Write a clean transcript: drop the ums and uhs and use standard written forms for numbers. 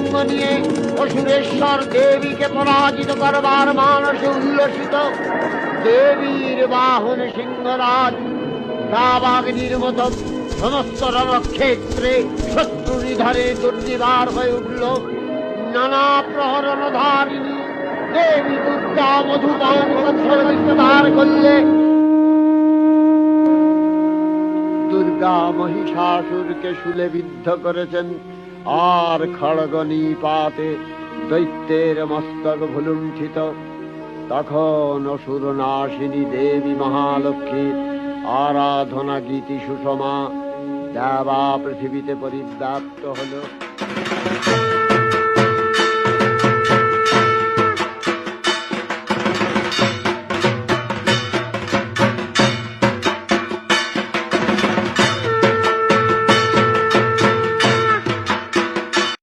সঙ্গ নিয়ে অসুরেশ্বর দেবীকে পরাজিত করবার মানসে উল্লসিত। দেবীর বাহন সিংহরাজ দাবাগ্নির মতো সমস্ত রণক্ষেত্রে শত্রু নিধারে দুর্নিবার হয়ে উঠল। নানা প্রহরণধারিণী দেবী দুর্গা মধুপান প্রত্যাহার করলে। দুর্গা মহিষাসুরকে শূলে বিদ্ধ করেছেন, আর খড়গ নিপাতে দৈত্যের মস্তক ভুলুণ্ঠিত। তখন অসুর নাশিনী দেবী মহালক্ষ্মীর আরাধনা গীতি সুষমা দেবা পৃথিবীতে পরিব্যাপ্ত হল।